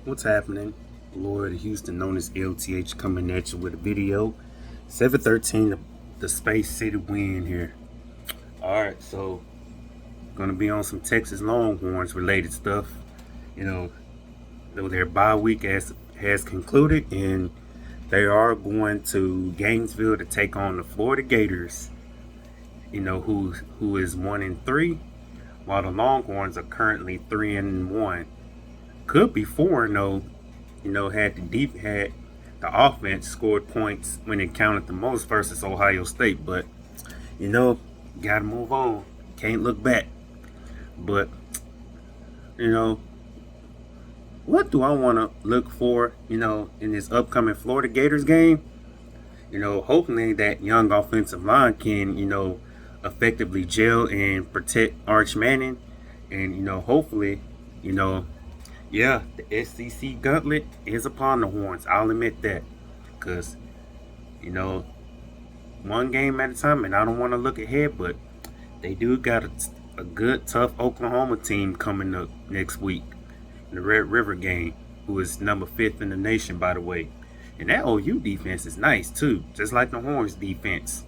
What's happening? Lloyd Houston, known as LTH, coming at you with a video. 713, the Space City win here. Alright, so gonna be on some Texas Longhorns related stuff. You know, though their bye week has concluded, and they are going to Gainesville to take on the Florida Gators. Who is 1-3, while the Longhorns are currently 3-1. Could be 4-0. Had the offense scored points when it counted the most versus Ohio State, but gotta move on. Can't look back. But what do I want to look for? In this upcoming Florida Gators game. Hopefully that young offensive line can effectively gel and protect Arch Manning, and hopefully yeah, the SEC Gauntlet is upon the Horns. I'll admit that. Because, one game at a time, and I don't want to look ahead, but they do got a good, tough Oklahoma team coming up next week in the Red River game, who is number 5th in the nation, by the way. And that OU defense is nice, too, just like the Horns defense.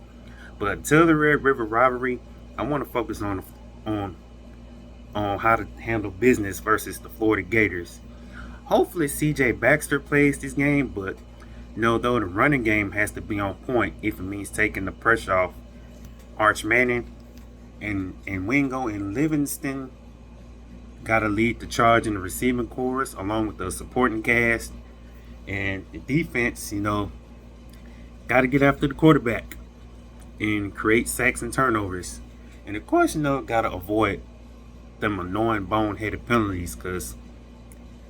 But until the Red River rivalry, I want to focus on how to handle business versus the Florida Gators. Hopefully CJ Baxter plays this game, but though the running game has to be on point if it means taking the pressure off Arch Manning, and Wingo and Livingston gotta lead the charge in the receiving corps along with the supporting cast. And the defense, gotta get after the quarterback and create sacks and turnovers. And of course, gotta avoid them annoying boneheaded penalties, because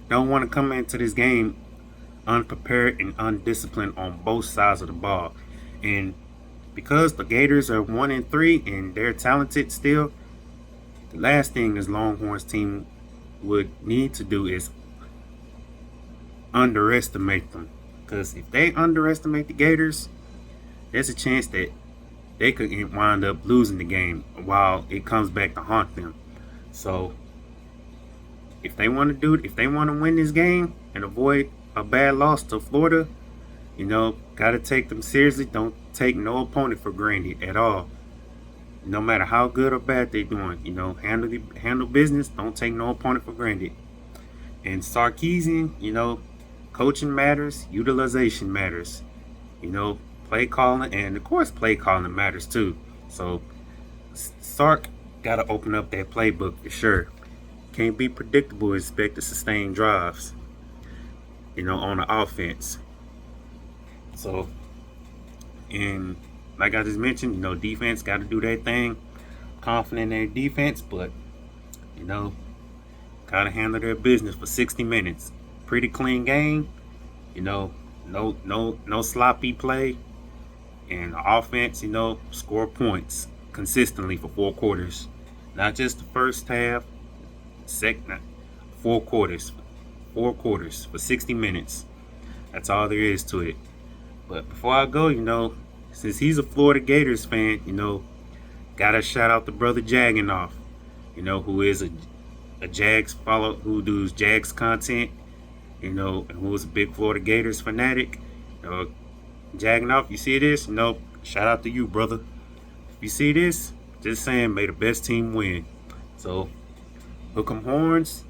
don't want to come into this game unprepared and undisciplined on both sides of the ball. And because the Gators are 1-3 and they're talented still, the last thing this Longhorns team would need to do is underestimate them. Because if they underestimate the Gators, there's a chance that they could wind up losing the game while it comes back to haunt them. So if they want to win this game and avoid a bad loss to Florida, gotta take them seriously. Don't take no opponent for granted at all. No matter how good or bad they're doing, handle business. Don't take no opponent for granted. And Sarkisian, coaching matters, utilization matters. Play calling, and of course play calling matters too. So Sark got to open up that playbook for sure. Can't be predictable, expect to sustain drives, on the offense. So, and like I just mentioned, defense got to do their thing. Confident in their defense, but, got to handle their business for 60 minutes. Pretty clean game, no sloppy play. And the offense, score points consistently for 4 quarters. Not just the first half, second, 4 quarters. 4 quarters for 60 minutes. That's all there is to it. But before I go, since he's a Florida Gators fan, gotta shout out to brother Jagginoff, who is a Jags follow, who does Jags content, and who is a big Florida Gators fanatic. Jagginoff, you see this? Shout out to you, brother. If you see this, just saying, may the best team win. So, hook 'em horns.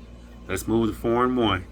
Let's move to 4-1.